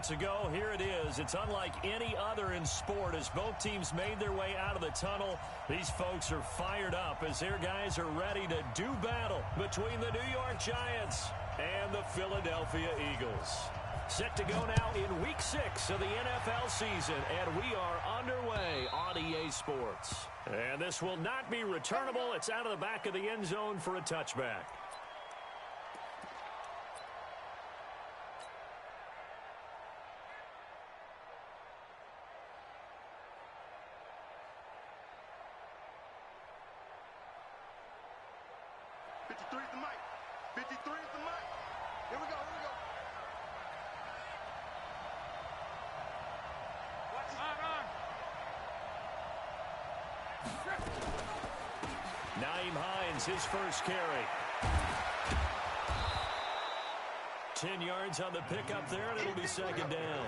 moments ago, here it is. It's unlike any other in sport as both teams made their way out of the tunnel. These folks are fired up as their guys are ready to do battle between the New York Giants and the Philadelphia Eagles. Set to go now in Week 6 of the NFL season, and we are underway on EA Sports. And this will not be returnable. It's out of the back of the end zone for a touchback. His first carry. 10 yards on the pickup there, and it'll be second down.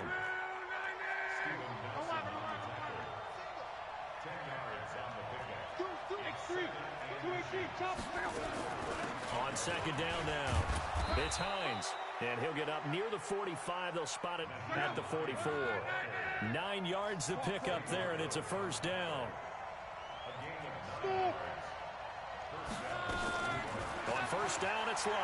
On second down now, it's Hines, and he'll get up near the 45. They'll spot it at the 44. 9 yards to pick up there, and it's a first down. On first down, it's Love.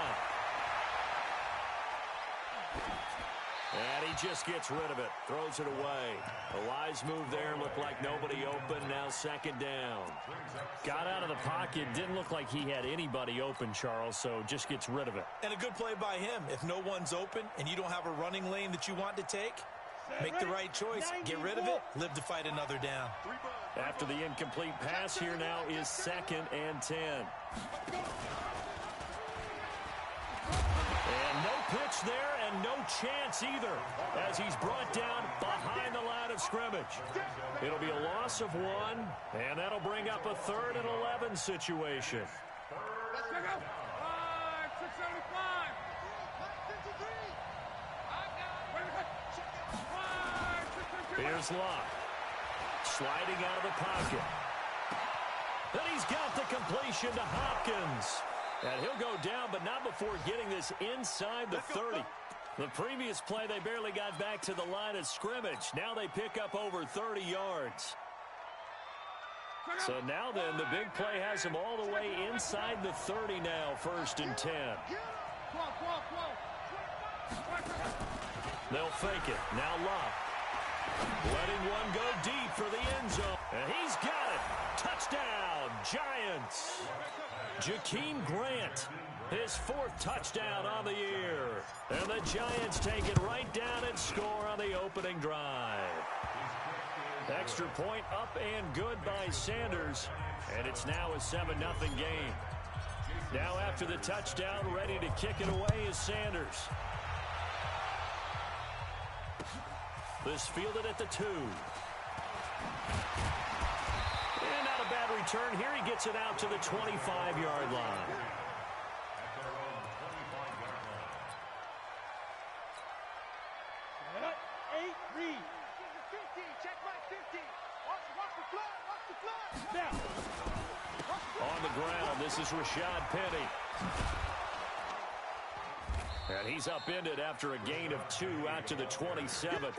And he just gets rid of it, throws it away. A wise move there, looked like nobody open, now second down. Got out of the pocket, didn't look like he had anybody open, Charles, so just gets rid of it. And a good play by him. If no one's open and you don't have a running lane that you want to take, make the right choice, get rid of it, live to fight another down. After the incomplete pass, here now is second and 10. And no pitch there and no chance either as he's brought down behind the line of scrimmage. It'll be a loss of 1, and that'll bring up a 3rd and 11 situation. Here's Locke. Sliding out of the pocket. Then he's got the completion to Hopkins. And he'll go down, but not before getting this inside the 30. The previous play, they barely got back to the line of scrimmage. Now they pick up over 30 yards. So now then, the big play has them all the way inside the 30 now, 1st and 10. They'll fake it. Now Locke. Letting one go deep for the end zone. And he's got it. Touchdown, Giants. Jakeem Grant, his 4th touchdown on the year. And the Giants take it right down and score on the opening drive. Extra point up and good by Sanders. And it's now a 7-0 game. Now after the touchdown, ready to kick it away is Sanders. This fielded at the 2. And not a bad return. Here he gets it out to the 25-yard line. On the ground, this is Rashad Penny. And he's upended after a gain of 2 out to the 27.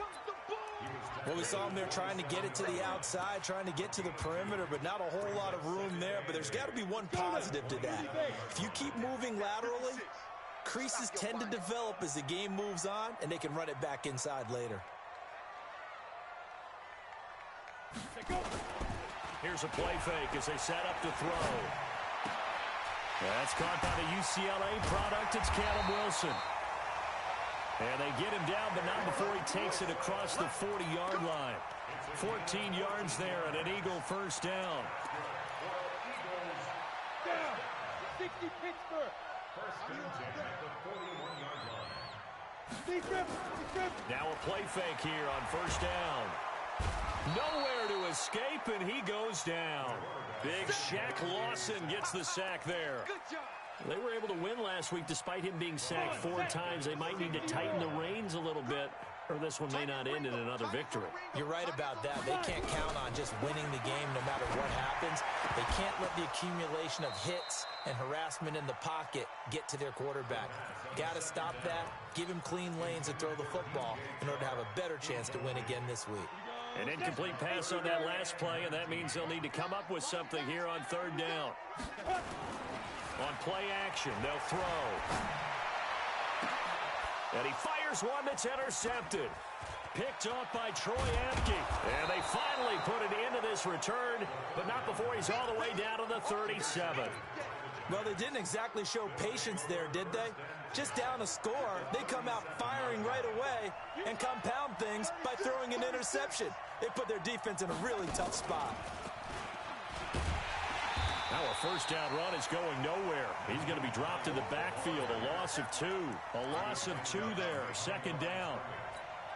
Well, we saw him there trying to get it to the outside, trying to get to the perimeter, but not a whole lot of room there. But there's got to be one positive to that. If you keep moving laterally, creases tend to develop as the game moves on, and they can run it back inside later. Here's a play fake as they set up to throw. That's caught by the UCLA product. It's Caleb Wilson. And they get him down, but not before he takes it across the 40-yard line. 14 yards there and an Eagle first down. 60 Pittsburgh. First and 10 at the 41-yard line. Now a play fake here on first down. Nowhere to escape, and he goes down. Big Shaq Lawson gets the sack there. They were able to win last week despite him being sacked 4 times. They might need to tighten the reins a little bit Or this one may not end in another victory. You're right about that. They can't count on just winning the game no matter what happens. They can't let the accumulation of hits and harassment in the pocket get to their quarterback. Got to stop that, give him clean lanes to throw the football in order to have a better chance to win again this week. An incomplete pass on that last play, and that means they'll need to come up with something here on third down. On play action, they'll throw. And he fires one that's intercepted. Picked off by Troy Apke. And they finally put it into this return, but not before he's all the way down to the 37. Well, they didn't exactly show patience there, did they? Just down a score, they come out firing right away and compound things by throwing an interception. They put their defense in a really tough spot. Now a first down run is going nowhere. He's going to be dropped in the backfield. A loss of 2. A loss of 2 there. Second down.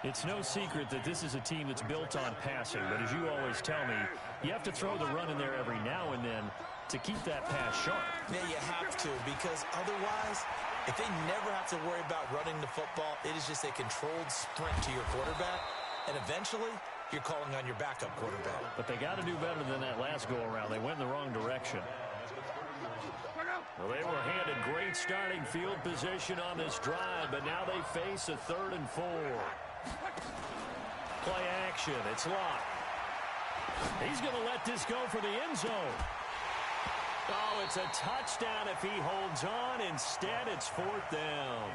It's no secret that this is a team that's built on passing, but as you always tell me, you have to throw the run in there every now and then to keep that pass sharp. Yeah, you have to, because otherwise, if they never have to worry about running the football, it is just a controlled sprint to your quarterback, and eventually, you're calling on your backup quarterback. But they got to do better than that last go-around. They went in the wrong direction. Well, they were handed great starting field position on this drive, but now they face a 3rd and 4. Play action. It's locked. He's going to let this go for the end zone. Oh, it's a touchdown if he holds on. Instead, it's 4th down.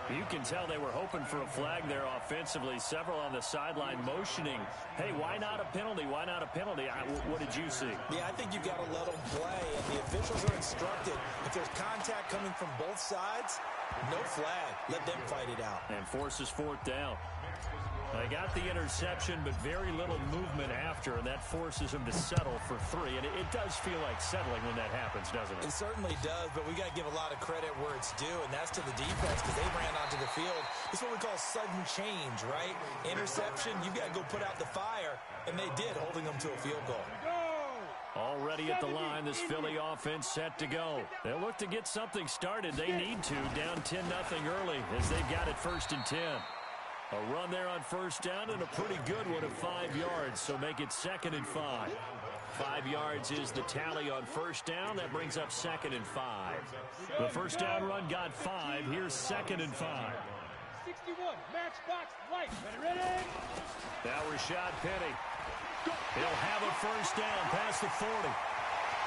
You can tell they were hoping for a flag there offensively. Several on the sideline motioning, hey, why not a penalty? Why not a penalty? What did you see? Yeah, I think you got to let them play, and the officials are instructed. If there's contact coming from both sides, no flag. Let them fight it out. And forces 4th down. They got the interception, but very little movement after, and that forces them to settle for 3. And it does feel like settling when that happens, doesn't it? It certainly does, but we got to give a lot of credit where it's due, and that's to the defense because they ran onto the field. It's what we call sudden change, right? Interception, you got to go put out the fire, and they did, holding them to a field goal. Already at the line, this Philly offense set to go. They'll look to get something started. They need to, down 10-0 early as they've got it 1st and 10. A run there on first down and a pretty good one of 5 yards, so make it 2nd and 5. 5 yards is the tally on first down. That brings up 2nd and 5. The first down run got 5. Here's 2nd and 5. 61, matchbox light. Ready? Now Rashad Penny. He'll have a first down past the 40.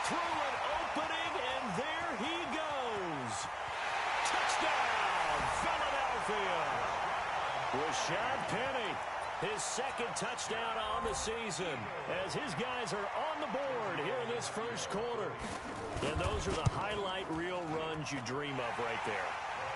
Through an opening, and there he goes. Touchdown, Philadelphia. Rashad Penny, his 2nd touchdown on the season as his guys are on the board here in this first quarter. And those are the highlight reel runs you dream of right there.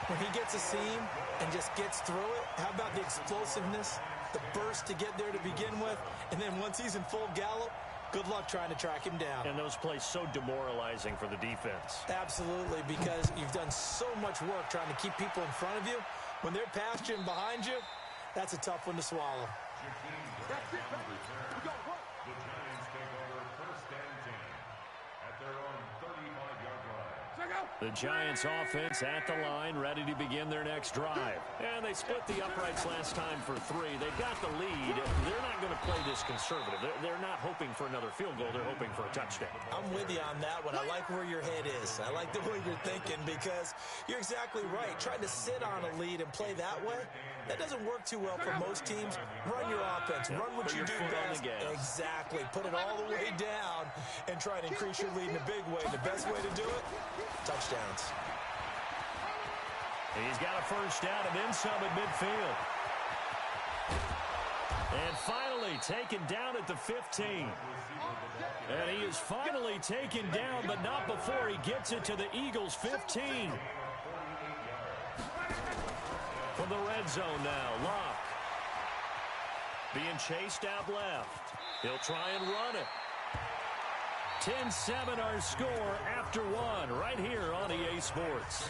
When he gets a seam and just gets through it, how about the explosiveness, the burst to get there to begin with, and then once he's in full gallop, good luck trying to track him down. And those plays so demoralizing for the defense. Absolutely, because you've done so much work trying to keep people in front of you. When they're past you and behind you, that's a tough one to swallow. That's it, baby. We go, what? The Giants take over 1st and 10 at their own 35-yard line. The Giants offense at the line, ready to begin their next drive. And they split the uprights last time for 3. They've got the lead. They're not going to play this conservative. They're not hoping for another field goal. They're hoping for a touchdown. I'm with you on that one. I like where your head is. I like the way you're thinking because you're exactly right. Trying to sit on a lead and play that way, that doesn't work too well for most teams. Run your offense. Run what you do best. Exactly. Put it all the way down and try and increase your lead in a big way. The best way to do it, touchdowns. He's got a first down and then some at midfield. And finally taken down at the 15. And he is finally taken down, but not before he gets it to the Eagles' 15. From the red zone now, Locke. Being chased out left. He'll try and run it. 10-7 our score after 1 right here on EA Sports.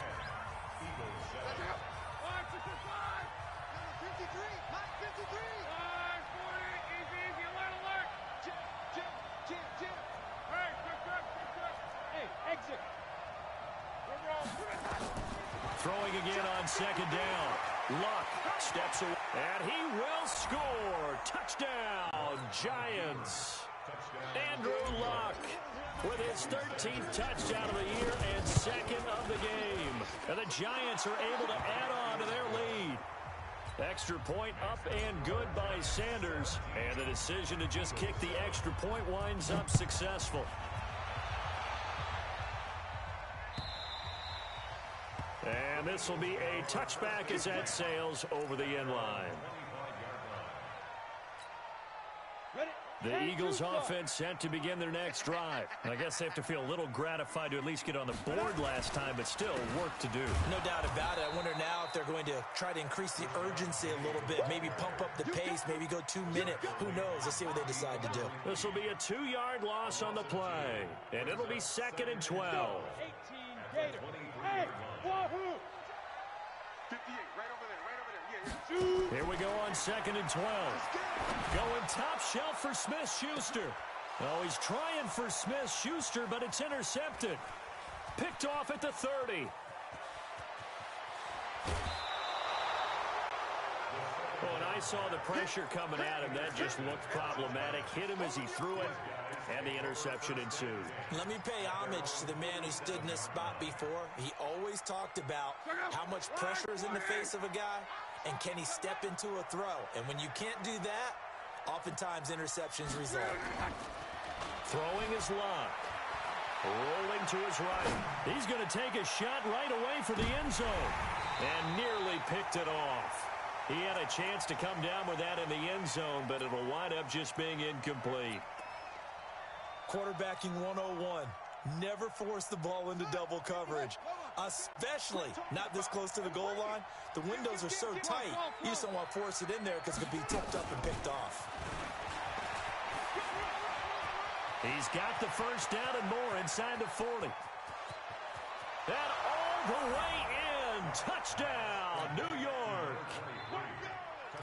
Throwing again on second down. Luck steps away, and he will score. Touchdown, Giants. Andrew Luck with his 13th touchdown of the year and second of the game. And the Giants are able to add on to their lead. Extra point up and good by Sanders. And the decision to just kick the extra point winds up successful. And this will be a touchback as that sails over the end line. The Eagles offense set to begin their next drive. And I guess they have to feel a little gratified to at least get on the board last time, but still work to do. No doubt about it. I wonder now if they're going to try to increase the urgency a little bit, maybe pump up the pace, maybe go 2 minute. Who knows? Let's see what they decide to do. This will be a 2-yard loss on the play, and it'll be 2nd and 12. 18 Gator. Hey, Wahoo! 58, right over there, right over there. Yeah. Here we go on 2nd and 12. Going top shelf for Smith-Schuster. Oh, he's trying for Smith-Schuster, but it's intercepted. Picked off at the 30. When I saw the pressure coming at him, that just looked problematic. Hit him as he threw it, and the interception ensued. Let me pay homage to the man who stood in this spot before. He always talked about how much pressure is in the face of a guy, and can he step into a throw. And when you can't do that, oftentimes interceptions result. Throwing his Luck. Rolling to his right. He's going to take a shot right away for the end zone, and nearly picked it off. He had a chance to come down with that in the end zone, but it'll wind up just being incomplete. Quarterbacking 101. Never force the ball into double coverage, especially not this close to the goal line. The windows are so tight, you just don't want to force it in there because it could be tipped up and picked off. He's got the first down and more inside the 40. And all the way in. Touchdown, New York.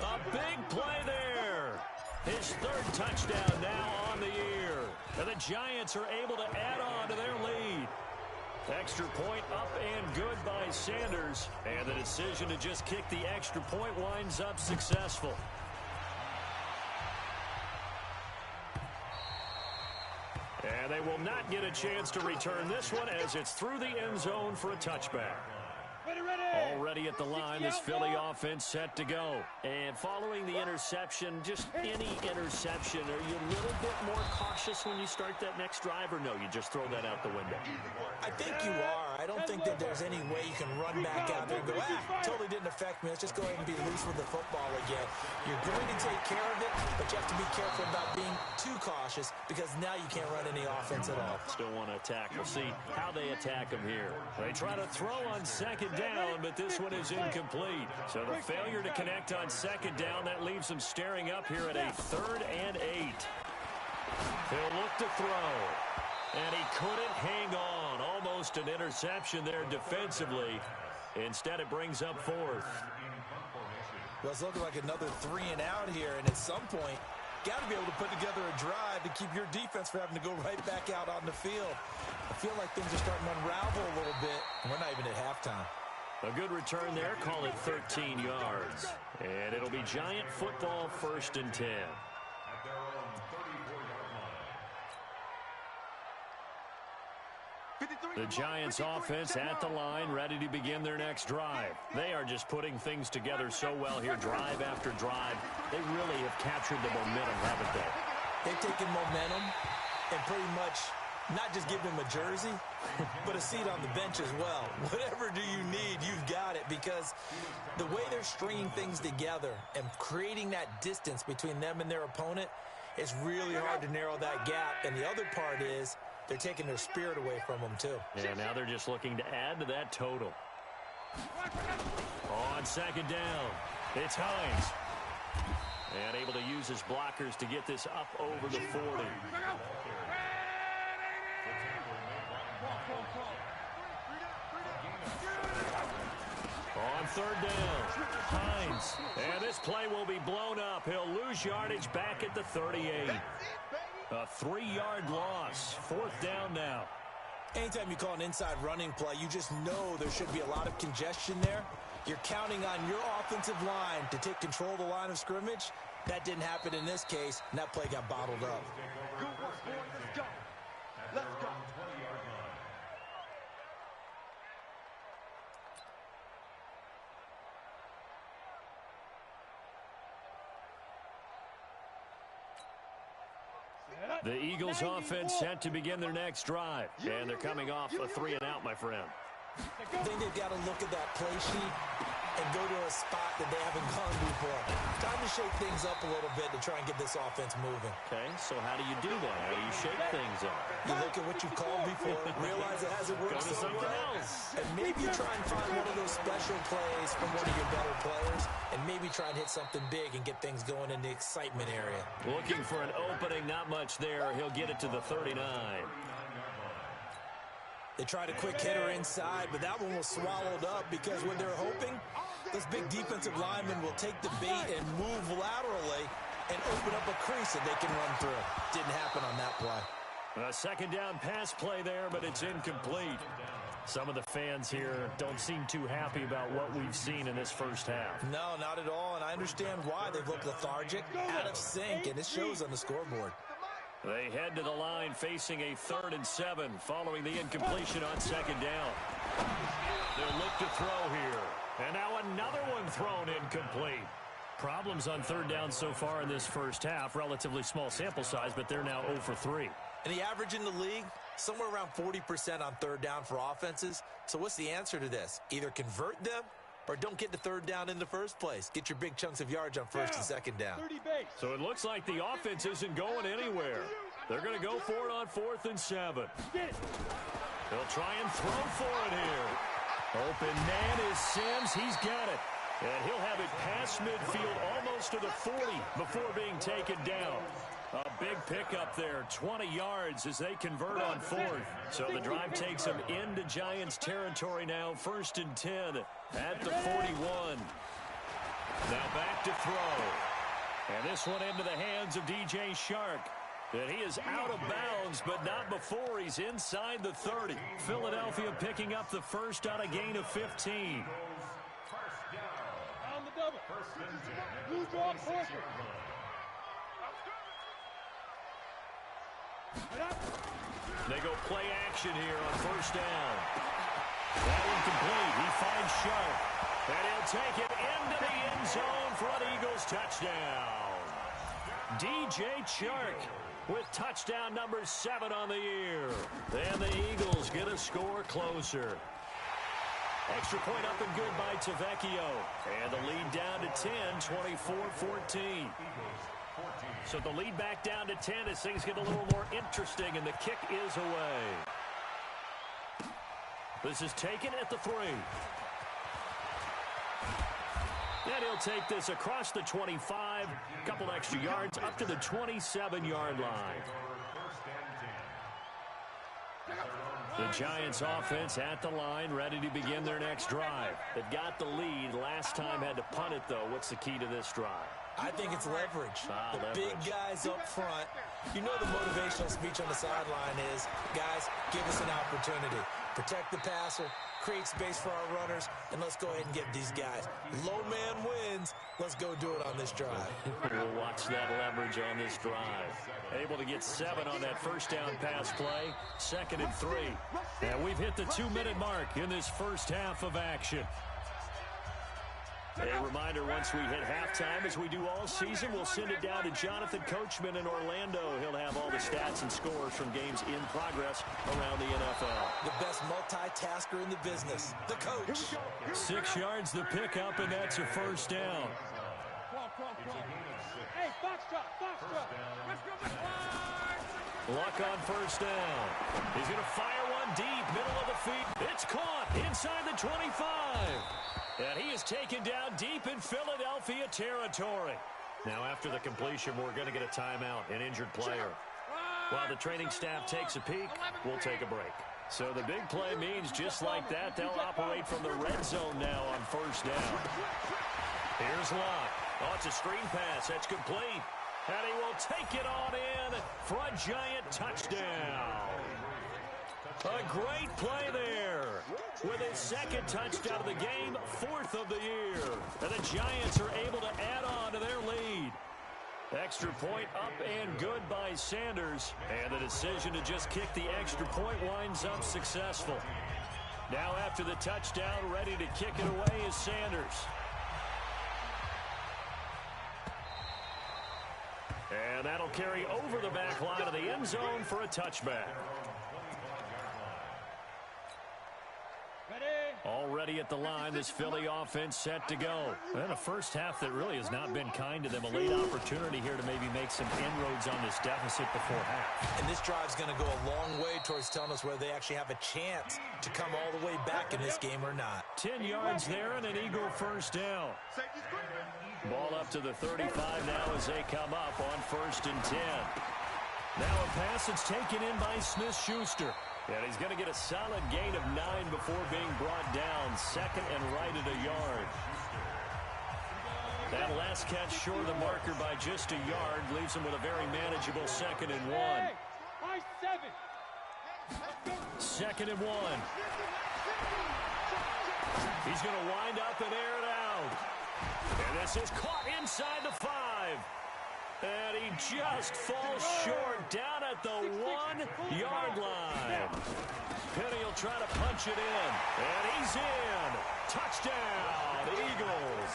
A big play there. His 3rd touchdown now on the year. And the Giants are able to add on to their lead. Extra point up and good by Sanders. And the decision to just kick the extra point winds up successful. And they will not get a chance to return this one as it's through the end zone for a touchback. Already at the line, this Philly offense set to go. And following the interception, just any interception, are you a little bit more cautious when you start that next drive, or no, you just throw that out the window? I think you are. I don't think that there's any way you can run back out there and go, totally didn't affect me. Let's just go ahead and be loose with the football again. You're going to take care of it, but you have to be careful about being too cautious because now you can't run any offense at all. Still want to attack. We'll see how they attack him here. They try to throw on 2nd down, but this one is incomplete. So the failure to connect on 2nd down, that leaves them staring up here at a 3rd and 8. He'll look to throw. And he couldn't hang on. Almost an interception there defensively. Instead, it brings up 4th. Well, it's looking like another 3 and out here. And at some point, got to be able to put together a drive to keep your defense from having to go right back out on the field. I feel like things are starting to unravel a little bit. And we're not even at halftime. A good return there. Call it 13 yards. And it'll be Giant football 1st and 10. The Giants offense at the line, ready to begin their next drive. They are just putting things together so well here, drive after drive. They really have captured the momentum, haven't they? They've taken momentum and pretty much not just given them a jersey, but a seat on the bench as well. Whatever do you need, you've got it, because the way they're stringing things together and creating that distance between them and their opponent, it's really hard to narrow that gap. And the other part is they're taking their spirit away from them, too. Yeah, now they're just looking to add to that total. On 2nd down, it's Hines. And able to use his blockers to get this up over the 40. On 3rd down, Hines. And this play will be blown up. He'll lose yardage back at the 38. A 3-yard loss. 4th down now. Anytime you call an inside running play, you just know there should be a lot of congestion there. You're counting on your offensive line to take control of the line of scrimmage. That didn't happen in this case, and that play got bottled up. Good work, boys. Let's go. Let's go. The Eagles offense set to begin their next drive. And they're coming off a 3-and-out, my friend. I think they've got to look at that play sheet and go to a spot that they haven't gone before. Time to shake things up a little bit to try and get this offense moving. Okay, so how do you do that? How do you shake things up? You look at what you've called before, realize it hasn't worked Go to so something well, else. and maybe try and find one of those special plays from one of your better players, and maybe try and hit something big and get things going in the excitement area. Looking for an opening, not much there. He'll get it to the 39. They tried a quick hitter inside, but that one was swallowed up because when they're hoping, those big defensive linemen will take the bait and move laterally and open up a crease that they can run through. Didn't happen on that play. A second down pass play there, but it's incomplete. Some of the fans here don't seem too happy about what we've seen in this first half. No, not at all, and I understand why. They've looked lethargic, out of sync, and it shows on the scoreboard. They head to the line facing a 3rd and 7 following the incompletion on second down. They'll look to throw here. And now another one thrown incomplete. Problems on 3rd down so far in this first half. Relatively small sample size, but they're now 0 for 3. And the average in the league, somewhere around 40% on 3rd down for offenses. So what's the answer to this? Either convert them or don't get to 3rd down in the first place. Get your big chunks of yards on 1st and 2nd down. So it looks like the offense isn't going anywhere. They're going to go for it on 4th and 7. They'll try and throw for it here. Open man is Sims. He's got it. And he'll have it past midfield almost to the 40 before being taken down. A big pickup there, 20 yards as they convert on 4th. So the drive takes them into Giants territory now, 1st and 10 at the 41. Now back to throw. And this one into the hands of DJ Shark. And he is out of bounds, but not before he's inside the 30. Philadelphia picking up the first on a gain of 15. On the double. Blue draw Porter. They go play action here on 1st down. That incomplete. He finds Sharp. And he'll take it into the end zone for an Eagles touchdown. DJ Chark with touchdown number 7 on the year. And the Eagles get a score closer. Extra point up and good by Tavecchio. And the lead down to 10, 24-14. So the lead back down to 10 as things get a little more interesting, and the kick is away. This is taken at the 3. And he'll take this across the 25, a couple extra yards, up to the 27-yard line. The Giants offense at the line, ready to begin their next drive. They've got the lead. Last time had to punt it, though. What's the key to this drive? I think it's leverage. The leverage. Big guys up front. You know the motivational speech on the sideline is, guys, give us an opportunity. Protect the passer, create space for our runners, and let's go ahead and get these guys. Low man wins. Let's go do it on this drive. We'll watch that leverage on this drive. Able to get 7 on that first down pass play. 2nd and 3. And we've hit the 2-minute mark in this first half of action. A reminder, once we hit halftime, as we do all season, we'll send it down to Jonathan Coachman in Orlando. He'll have all the stats and scores from games in progress around the NFL. The best multitasker in the business, the coach. 6 yards the pickup, and that's a first down. Hey, box drop. Let's go. Luck on first down. He's going to fire one deep, middle of the field. It's caught inside the 25. And he is taken down deep in Philadelphia territory. Now, after the completion, we're going to get a timeout, an injured player. While the training staff takes a peek, we'll take a break. So the big play means just like that, they'll operate from the red zone now on first down. Here's Locke. Oh, it's a screen pass. That's complete. And he will take it on in for a Giant touchdown. A great play there. With his second touchdown of the game, 4th of the year. And the Giants are able to add on to their lead. Extra point up and good by Sanders. And the decision to just kick the extra point winds up successful. Now after the touchdown, ready to kick it away is Sanders. And that'll carry over the back line of the end zone for a touchback. Already at the line, this Philly offense set to go. And a first half that really has not been kind to them. A late opportunity here to maybe make some inroads on this deficit before half. And this drive's going to go a long way towards telling us whether they actually have a chance to come all the way back in this game or not. 10 yards there and an Eagle first down. Ball up to the 35 now as they come up on 1st and 10. Now a pass that's taken in by Smith-Schuster. And he's going to get a solid gain of 9 before being brought down. 2nd and right at a yard. That last catch short of the marker by just a yard leaves him with a very manageable 2nd and 1. 2nd and 1. He's going to wind up and air it out. And this is caught inside the 5. And he just falls short down at the 1-yard line. Penny will try to punch it in. And he's in. Touchdown, Eagles.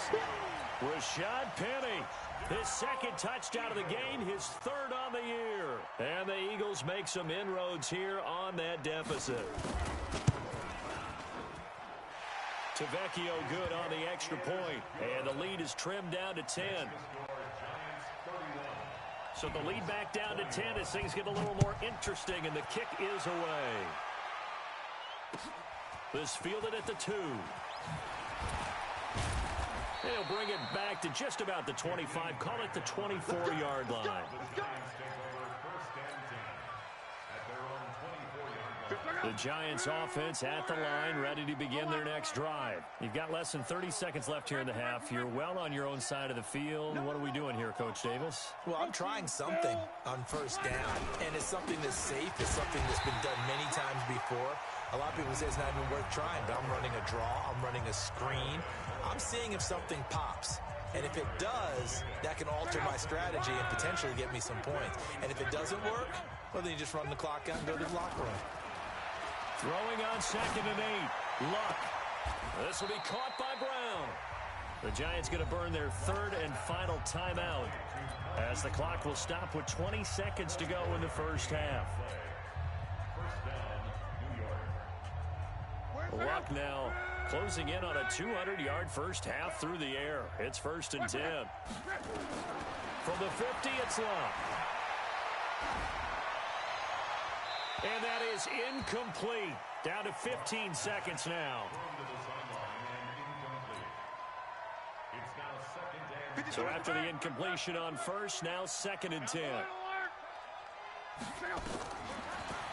Rashad Penny, his 2nd touchdown of the game, his 3rd on the year. And the Eagles make some inroads here on that deficit. Tavecchio good on the extra point. And the lead is trimmed down to 10. So the lead back down to 10 as things get a little more interesting, and the kick is away. This fielded at the 2. They'll bring it back to just about the 25. Call it the 24-yard line. The Giants offense at the line, ready to begin their next drive. You've got less than 30 seconds left here in the half. You're well on your own side of the field. What are we doing here, Coach Davis? Well, I'm trying something on 1st down, and it's something that's safe. It's something that's been done many times before. A lot of people say it's not even worth trying, but I'm running a draw. I'm running a screen. I'm seeing if something pops. And if it does, that can alter my strategy and potentially get me some points. And if it doesn't work, well, then you just run the clock out and go to the locker room. Throwing on 2nd and 8. Luck. This will be caught by Brown. The Giants going to burn their 3rd and final timeout as the clock will stop with 20 seconds to go in the first half. Luck now closing in on a 200-yard first half through the air. It's 1st and 10. From the 50, it's Luck. And that is incomplete. Down to 15 seconds now. So after the incompletion on 1st, now 2nd and 10.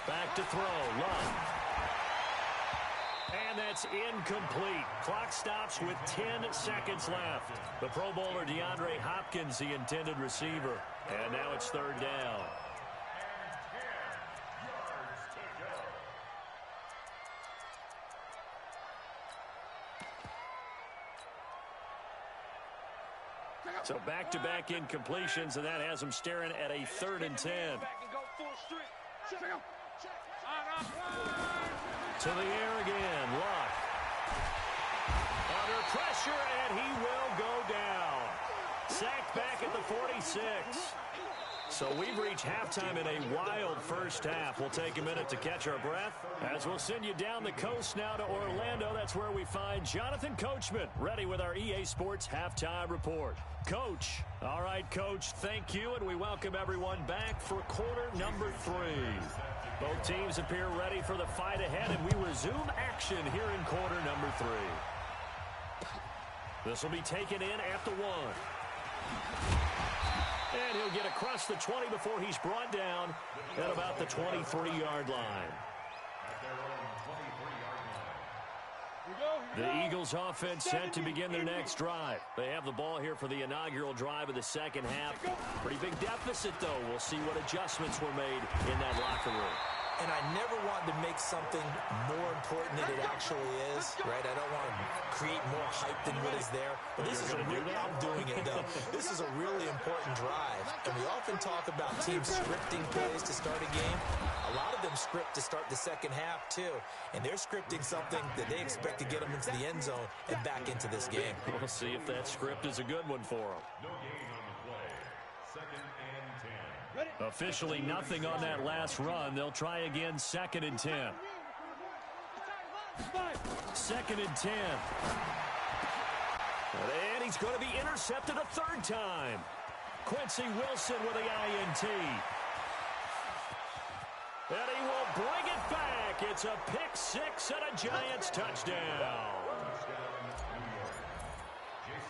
Back to throw. Luck. And that's incomplete. Clock stops with 10 seconds left. The Pro Bowler DeAndre Hopkins, the intended receiver. And now it's 3rd down. So back-to-back incompletions, and that has them staring at a 3rd and 10. To the air again, Luck. Under pressure, and he will go down. Sacked back at the 46. So we've reached halftime in a wild first half. We'll take a minute to catch our breath as we'll send you down the coast now to Orlando. That's where we find Jonathan Coachman, ready with our EA Sports Halftime Report. Coach. All right, Coach, thank you, and we welcome everyone back for quarter number 3. Both teams appear ready for the fight ahead, and we resume action here in quarter number 3. This will be taken in at the 1. And he'll get across the 20 before he's brought down at about the 23-yard line. The Eagles offense set to begin their next drive. They have the ball here for the inaugural drive of the second half. Pretty big deficit, though. We'll see what adjustments were made in that locker room. and I never want to make something more important than it actually is, right? I don't want to create more hype than what is there. But this is a real, I'm doing it, though. This is a really important drive, and we often talk about teams scripting plays to start a game. A lot of them script to start the second half, too, and they're scripting something that they expect to get them into the end zone and back into this game. We'll see if that script is a good one for them. No gain on the play. 2nd and 10. Officially nothing on that last run. They'll try again, 2nd and 10. 2nd and 10. And he's going to be intercepted a 3rd time. Quincy Wilson with the INT. And he will bring it back. It's a pick 6 and a Giants touchdown.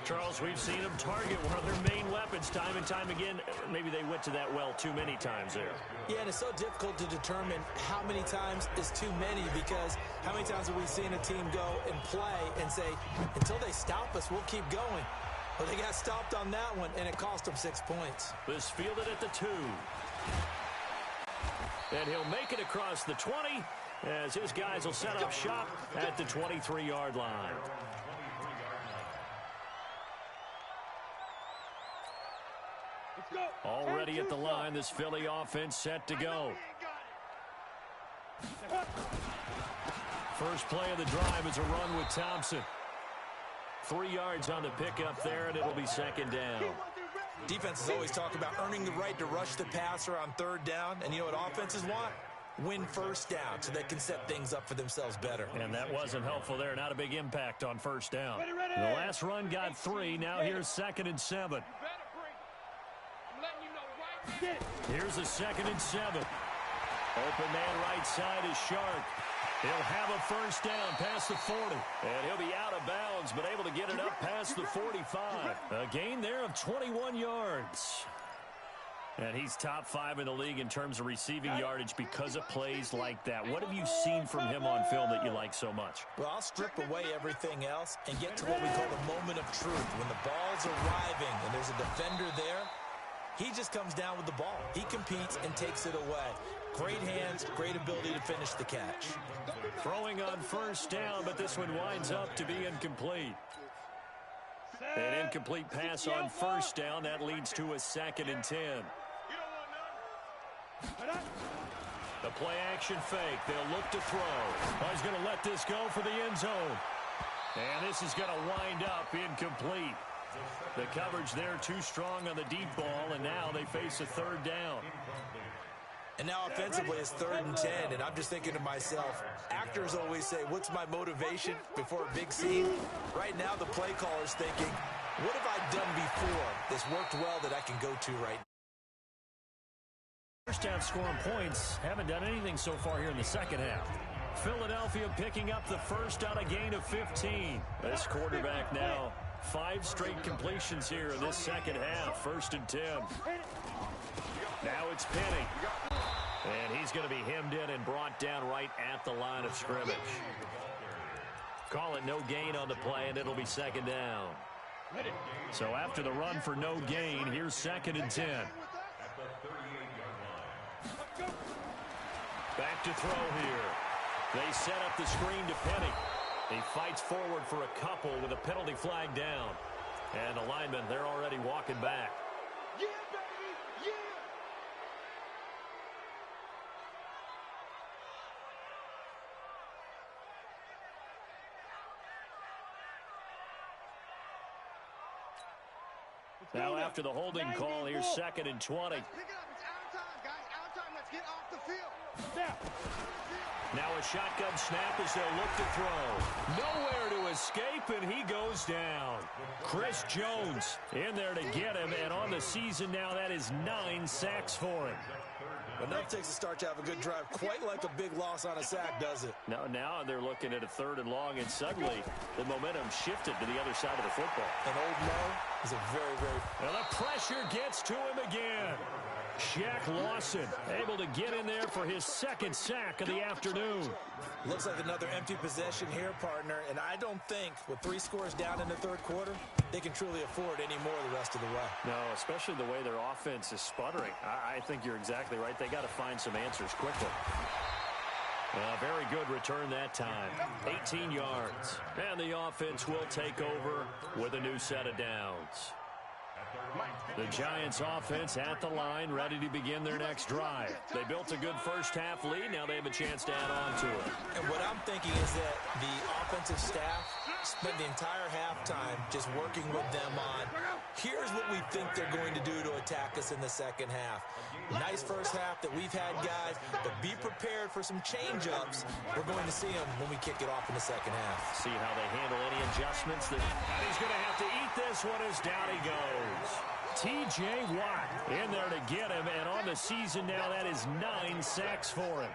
Charles, we've seen them target one of their main weapons time and time again. Maybe they went to that well too many times there. Yeah, and it's so difficult to determine how many times is too many, because how many times have we seen a team go and play and say, until they stop us, we'll keep going. But they got stopped on that one, and it cost them 6 points. This fielded at the 2. And he'll make it across the 20 as his guys will set up shop at the 23-yard line. Already at the line, this Philly offense set to go. First play of the drive is a run with Thompson. 3 yards on the pickup there, and it'll be 2nd down. Defenses always talk about earning the right to rush the passer on 3rd down, and you know what offenses want? Win 1st down so they can set things up for themselves better. And that wasn't helpful there. Not a big impact on 1st down. The last run got 3. Now here's 2nd and 7. Here's a 2nd and 7. Open man right side is Shark. He'll have a 1st down past the 40. And he'll be out of bounds, but able to get it up past the 45. A gain there of 21 yards. And he's top 5 in the league in terms of receiving yardage because of plays like that. What have you seen from him on film that you like so much? Well, I'll strip away everything else and get to what we call the moment of truth. When the ball's arriving and there's a defender there, he just comes down with the ball. He competes and takes it away. Great hands, great ability to finish the catch. Throwing on 1st down, but this one winds up to be incomplete. An incomplete pass on 1st down. That leads to a 2nd and 10. The play action fake. They'll look to throw. Oh, he's going to let this go for the end zone. And this is going to wind up incomplete. The coverage there too strong on the deep ball, and now they face a 3rd down. And now offensively it's 3rd and 10, and I'm just thinking to myself, actors always say, what's my motivation before a big scene? Right now the play caller's thinking, what have I done before that's worked well that I can go to right now? First half scoring points. Haven't done anything so far here in the 2nd half. Philadelphia picking up the first on a gain of 15. This quarterback now 5 straight completions here in this 2nd half. 1st and 10. Now it's Penny. And he's going to be hemmed in and brought down right at the line of scrimmage. Call it no gain on the play, and it'll be 2nd down. So after the run for no gain, here's 2nd and 10. Back to throw here. They set up the screen to Penny. He fights forward for a couple with a penalty flag down. And the linemen, they're already walking back. Yeah, baby! Yeah! Now after the holding call, here's 2nd and 20. Pick it up. It's out of time, guys. Out of time. Let's get off the field. Now a shotgun snap as they'll look to throw. Nowhere to escape, and he goes down. Chris Jones in there to get him, and on the season now, that is 9 sacks for him. Enough takes a start to have a good drive. Quite like a big loss on a sack, does it? Now they're looking at a 3rd and long, and suddenly the momentum shifted to the other side of the football. And Old Mo is a very... And the pressure gets to him again. Shaq Lawson able to get in there for his 2nd sack of the afternoon. Looks like another empty possession here, partner, and I don't think with 3 scores down in the 3rd quarter, they can truly afford any more the rest of the way. No, especially the way their offense is sputtering. I think you're exactly right. They got to find some answers quickly. Very good return that time. 18 yards. And the offense will take over with a new set of downs. The Giants offense at the line, ready to begin their next drive. They built a good first-half lead. Now they have a chance to add on to it. And what I'm thinking is that the offensive staff spent the entire halftime just working with them on, here's what we think they're going to do to attack us in the second half. Nice first half that we've had, guys, but be prepared for some change-ups. We're going to see them when we kick it off in the second half. See how they handle any adjustments. And he's going to have to eat this one as down he goes. T.J. Watt in there to get him, and on the season now, that is 9 sacks for him.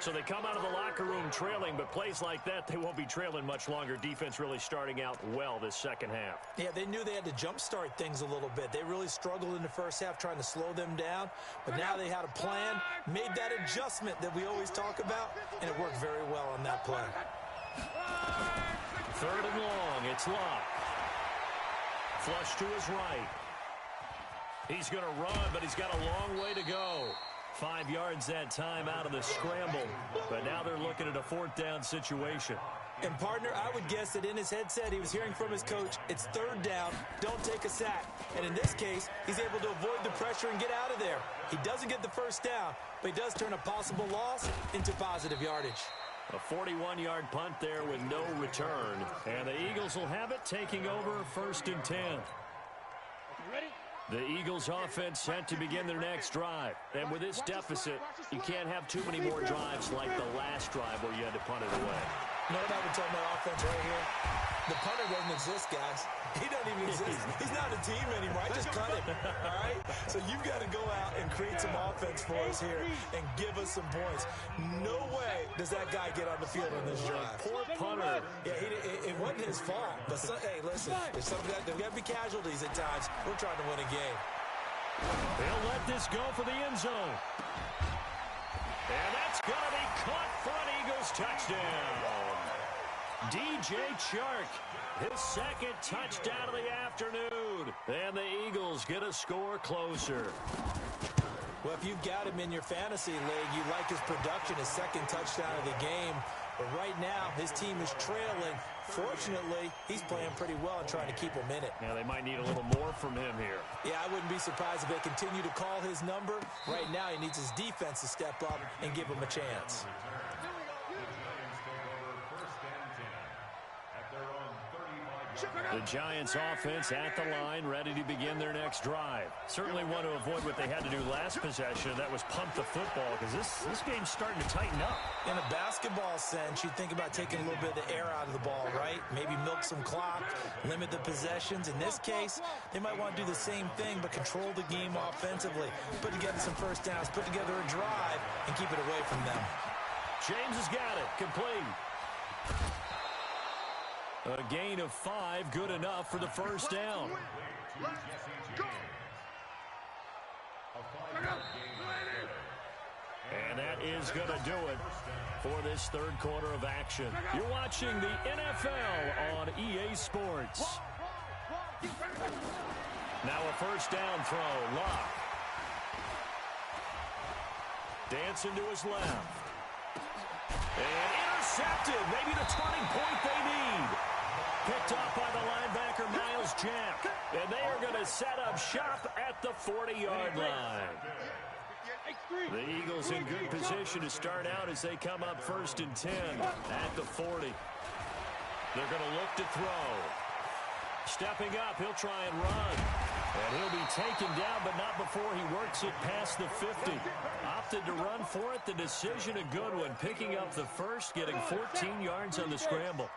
So they come out of the locker room trailing, but plays like that, they won't be trailing much longer. Defense really starting out well this second half. Yeah, they knew they had to jumpstart things a little bit. They really struggled in the first half trying to slow them down, but now they had a plan, made that adjustment that we always talk about, and it worked very well on that play. Third and long, it's Locke. Flush to his right. He's going to run, but he's got a long way to go. 5 yards that time out of the scramble. But now they're looking at a fourth down situation. And, partner, I would guess that in his headset he was hearing from his coach, it's third down, don't take a sack. And in this case, he's able to avoid the pressure and get out of there. He doesn't get the first down, but he does turn a possible loss into positive yardage. A 41-yard punt there with no return. And the Eagles will have it, taking over 1st and 10. Ready? The Eagles offense set to begin their next drive. And with this deficit, you can't have too many more drives like the last drive where you had to punt it away. You know what I would tell my offense right here? The punter doesn't exist, guys. He doesn't even exist. He's not a team anymore. I just cut him, all right? So you've got to go out and create some offense for us here and give us some points. No way does that guy get on the field on this drive. Poor punter. Yeah, it wasn't his fault. But, hey, listen, there's got to be casualties at times. We're trying to win a game. They'll let this go for the end zone. And that's going to be caught for an Eagles touchdown. DJ Chark, his second touchdown of the afternoon. And the Eagles get a score closer. Well, if you've got him in your fantasy league, you like his production, his second touchdown of the game. But right now, his team is trailing. Fortunately, he's playing pretty well and trying to keep him in it. Yeah, they might need a little more from him here. Yeah, I wouldn't be surprised if they continue to call his number. Right now, he needs his defense to step up and give him a chance. The Giants offense at the line, ready to begin their next drive. Certainly want to avoid what they had to do last possession. That was punt the football, because this game's starting to tighten up. In a basketball sense, you think about taking a little bit of the air out of the ball, right? Maybe milk some clock, limit the possessions. In this case, they might want to do the same thing, but control the game offensively. Put together some first downs, put together a drive, and keep it away from them. James has got it. Complete. A gain of 5, good enough for the first down. And that is going to do it for this third quarter of action. You're watching the NFL on EA Sports. Now a first down throw. Locke. Dancing to his left. And intercepted. Maybe the turning point they need. Picked off by the linebacker, Miles Jack. And they are going to set up shop at the 40-yard line. The Eagles in good position to start out as they come up 1st and 10 at the 40. They're going to look to throw. Stepping up, he'll try and run. And he'll be taken down, but not before he works it past the 50. Opted to run for it. The decision a good one. Picking up the first, getting 14 yards on the scramble.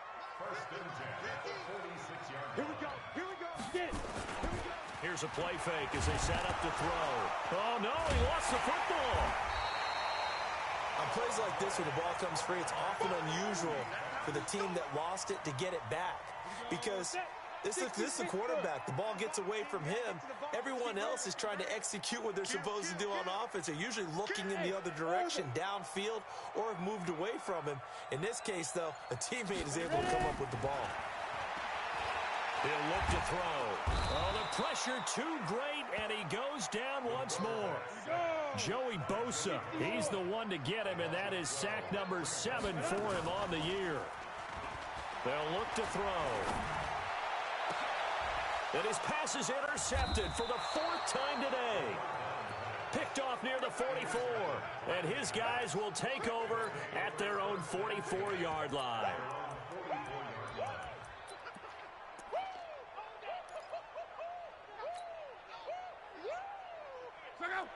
Here we go. Here we go. Get it. Here we go. Here's a play fake as they set up to throw. Oh, no, he lost the football. On plays like this where the ball comes free, it's often unusual for the team that lost it to get it back. Because this is a quarterback. The ball gets away from him. Everyone else is trying to execute what they're supposed to do on offense. They're usually looking in the other direction, downfield, or have moved away from him. In this case, though, a teammate is able to come up with the ball. He'll look to throw. Oh, the pressure too great, and he goes down once more. Joey Bosa, he's the one to get him, and that is sack number 7 for him on the year. They'll look to throw. And his pass is intercepted for the 4th time today. Picked off near the 44. And his guys will take over at their own 44-yard line.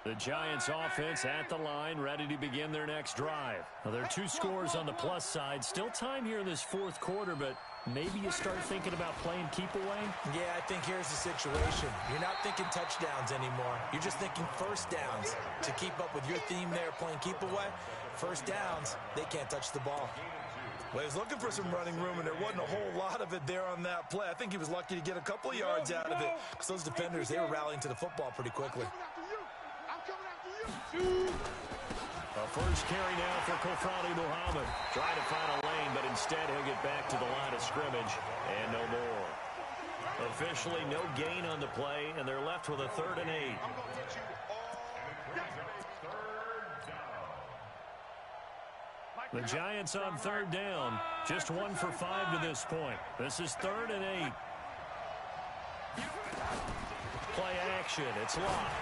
The Giants offense at the line, ready to begin their next drive. Now, there are 2 scores on the plus side. Still time here in this 4th quarter, but maybe you start thinking about playing keep away? Yeah, I think here's the situation. You're not thinking touchdowns anymore. You're just thinking first downs. To keep up with your theme there, playing keep away, first downs, they can't touch the ball. Well, he was looking for some running room, and there wasn't a whole lot of it there on that play. I think he was lucky to get a couple of yards out of it, because those defenders, they were rallying to the football pretty quickly. A first carry now for Kofrani Muhammad. Trying to find a lane, but instead he'll get back to the line of scrimmage and no more. Officially no gain on the play, and they're left with a 3rd and 8. The Giants on 3rd down. Just 1 for 5 to this point. This is 3rd and 8. Play action. It's locked.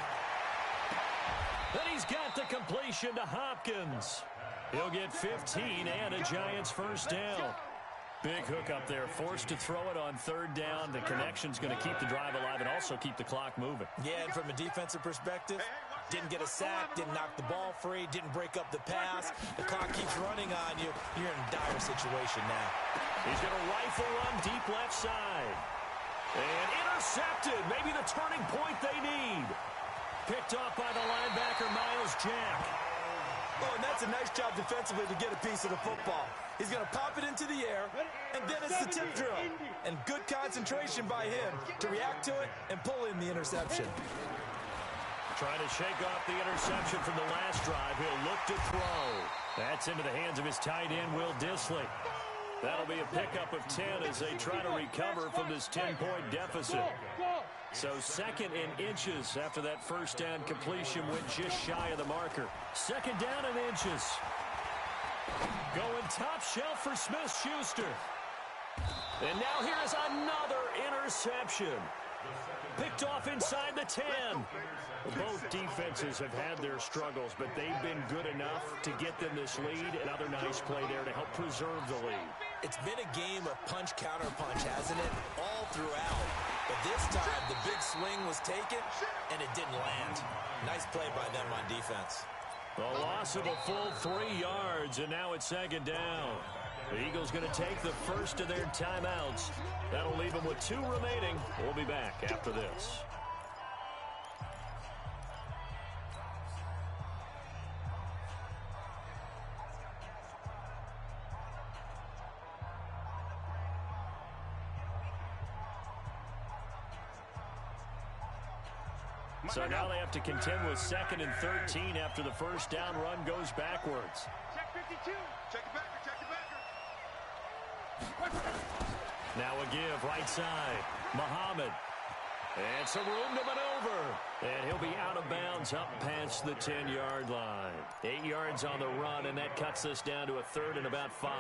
Then he's got the completion to Hopkins. He'll get 15 and a Giants first down. Big hook up there, forced to throw it on 3rd down. The connection's going to keep the drive alive and also keep the clock moving. Yeah, and from a defensive perspective, didn't get a sack, didn't knock the ball free, didn't break up the pass. The clock keeps running on you. You're in a dire situation now. He's going to rifle run deep left side. And intercepted. Maybe the turning point they need. Picked off by the linebacker, Miles Jack. Oh, and that's a nice job defensively to get a piece of the football. He's going to pop it into the air, and then it's the tip drill. And good concentration by him to react to it and pull in the interception. Trying to shake off the interception from the last drive. He'll look to throw. That's into the hands of his tight end, Will Dissly. That'll be a pickup of 10 as they try to recover from this 10-point deficit. So 2nd and inches after that first down completion went just shy of the marker. 2nd down and inches. Going top shelf for Smith-Schuster. And now here is another interception. Picked off inside the 10. Both defenses have had their struggles, but they've been good enough to get them this lead. Another nice play there to help preserve the lead. It's been a game of punch-counter-punch, hasn't it? All throughout. But this time, the big swing was taken, and it didn't land. Nice play by them on defense. The loss of a full 3 yards, and now it's 2nd down. The Eagles going to take the first of their timeouts. That'll leave them with 2 remaining. We'll be back after this. So now they have to contend with 2nd and 13 after the first down run goes backwards. Check 52. Check it back. Check it back. Now a give right side. Muhammad. And some room to maneuver. And he'll be out of bounds up past the 10-yard line. 8 yards on the run, and that cuts this down to a 3rd and about 5.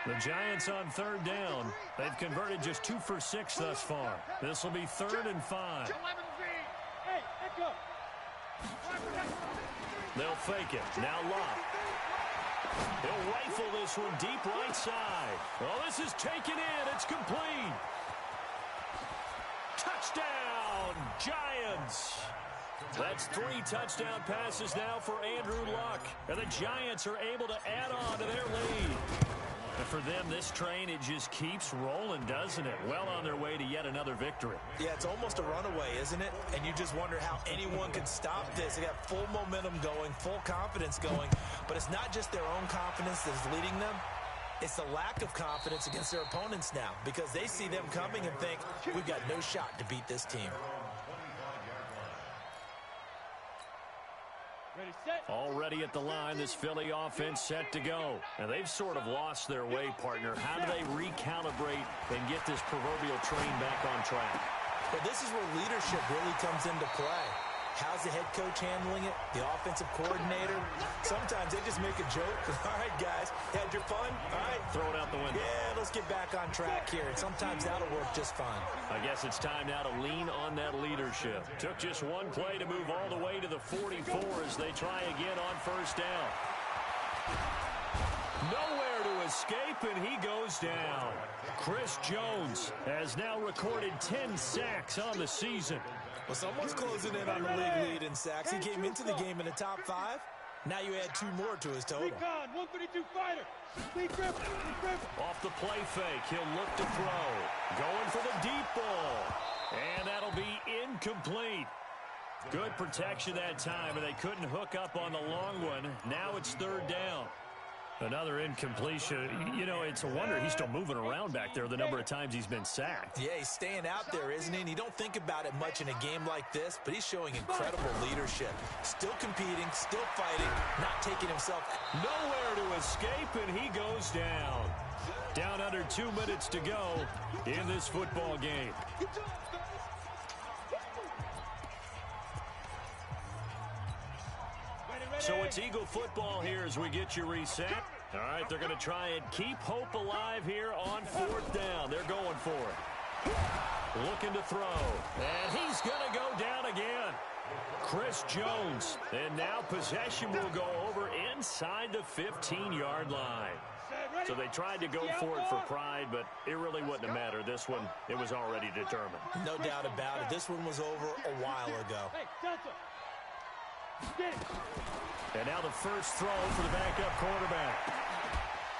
The Giants on 3rd down. They've converted just 2 for 6 thus far. This will be 3rd and 5. They'll fake it. Now Locke. He'll rifle this one deep right side. Oh, this is taken in. It's complete. Touchdown, Giants. That's 3 touchdown passes now for Andrew Luck. And the Giants are able to add on to their lead. And for them, this train, it just keeps rolling, doesn't it? Well on their way to yet another victory. Yeah, it's almost a runaway, isn't it? And you just wonder how anyone could stop this. They got full momentum going, full confidence going. But it's not just their own confidence that's leading them. It's the lack of confidence against their opponents now, because they see them coming and think, we've got no shot to beat this team. Already at the line, this Philly offense set to go. And they've sort of lost their way, partner. How do they recalibrate and get this proverbial train back on track? But this is where leadership really comes into play. How's the head coach handling it? The offensive coordinator? Sometimes they just make a joke. All right, guys, had your fun? All right. Throw it out the window. Yeah, let's get back on track here. And sometimes that'll work just fine. I guess it's time now to lean on that leadership. Took just one play to move all the way to the 44 as they try again on first down. Nowhere to escape, and he goes down. Chris Jones has now recorded 10 sacks on the season. Well, someone's closing in on the league lead in sacks. He came into the game in the top 5. Now you add 2 more to his total. 132 fighter. Off the play fake, he'll look to throw. Going for the deep ball. And that'll be incomplete. Good protection that time, and they couldn't hook up on the long one. Now it's third down. Another incompletion. You know, it's a wonder he's still moving around back there the number of times he's been sacked. Yeah, he's staying out there, isn't he? And you don't think about it much in a game like this, but he's showing incredible leadership. Still competing, still fighting, not taking himself. Nowhere to escape, and he goes down. Down under 2 minutes to go in this football game. So it's Eagle football here as we get you reset. All right, they're going to try and keep hope alive here on fourth down. They're going for it. Looking to throw. And he's going to go down again. Chris Jones. And now possession will go over inside the 15-yard line. So they tried to go for it for pride, but it really wouldn't have mattered. This one, it was already determined. No doubt about it. This one was over a while ago. And now the first throw for the backup quarterback.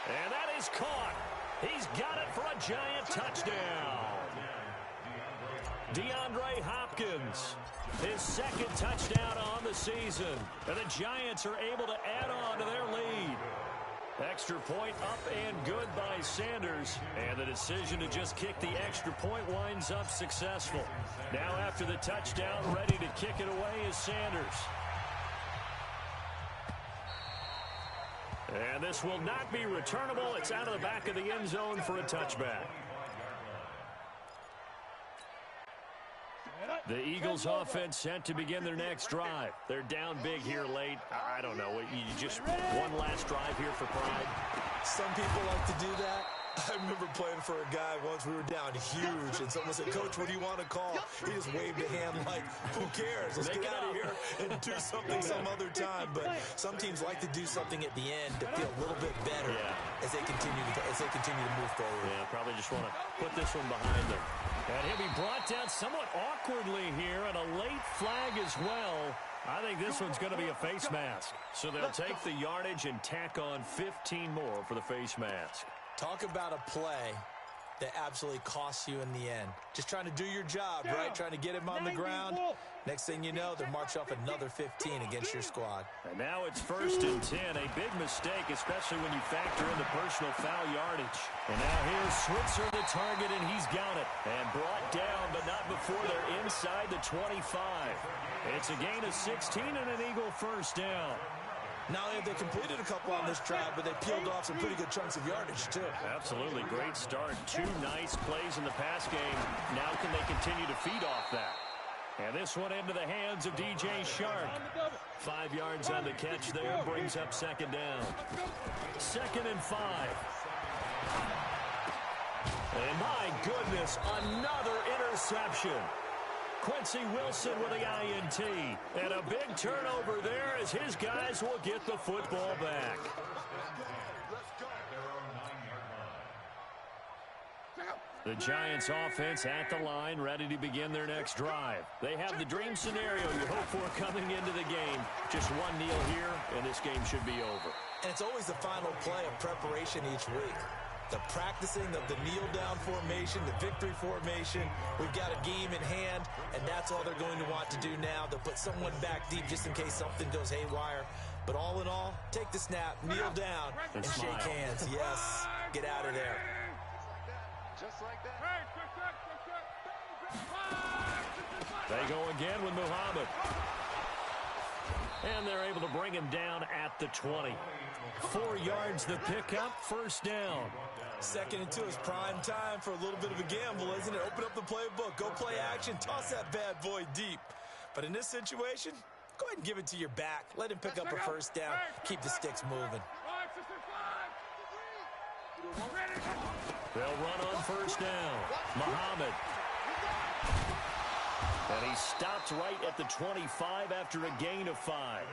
And that is caught. He's got it for a giant touchdown. DeAndre Hopkins, his second touchdown on the season. And the Giants are able to add on to their lead. Extra point up and good by Sanders. And the decision to just kick the extra point winds up successful. Now after the touchdown, ready to kick it away is Sanders. And this will not be returnable. It's out of the back of the end zone for a touchback. The Eagles offense set to begin their next drive. They're down big here late. I don't know. You just one last drive here for pride. Some people like to do that. I remember playing for a guy once. We were down huge, and someone said, "Coach, what do you want to call?" He just waved a hand like, "Who cares? Let's get out of here and do something some other time." But some teams like to do something at the end to feel a little bit better as they continue to move forward. Yeah, probably just want to put this one behind them. And he'll be brought down somewhat awkwardly here, and a late flag as well. I think this one's going to be a face mask. So they'll take the yardage and tack on 15 more for the face mask. Talk about a play that absolutely costs you in the end. Just trying to do your job, right? Trying to get him on the ground. Next thing you know, they march off another 15 against your squad. And now it's 1st and 10. A big mistake, especially when you factor in the personal foul yardage. And now here's Switzer, the target, and he's got it. And brought down, but not before they're inside the 25. It's a gain of 16 and an Eagle first down. Not only have they completed a couple on this drive, but they peeled off some pretty good chunks of yardage, too. Absolutely. Great start. 2 nice plays in the pass game. Now can they continue to feed off that? And this one into the hands of DJ Shark. 5 yards on the catch there. Brings up second down. 2nd and 5. And my goodness, another interception. Quincy Wilson with the INT. And a big turnover there as his guys will get the football back. The Giants offense at the line, ready to begin their next drive. They have the dream scenario you hope for coming into the game. Just one kneel here, and this game should be over. And it's always the final play of preparation each week. The practicing of the kneel-down formation, the victory formation. We've got a game in hand, and that's all they're going to want to do now. They'll put someone back deep just in case something goes haywire. But all in all, take the snap, kneel down, and shake hands. Yes, get out of there. Just like that. They go again with Muhammad. And they're able to bring him down at the 20. 4 yards the pickup, first down. 2nd and 2 is prime time for a little bit of a gamble, isn't it? Open up the playbook, go play action, toss that bad boy deep. But in this situation, go ahead and give it to your back. Let him pick up a first down. Keep the sticks moving. They'll run on first down. Muhammad. And he stopped right at the 25 after a gain of 5.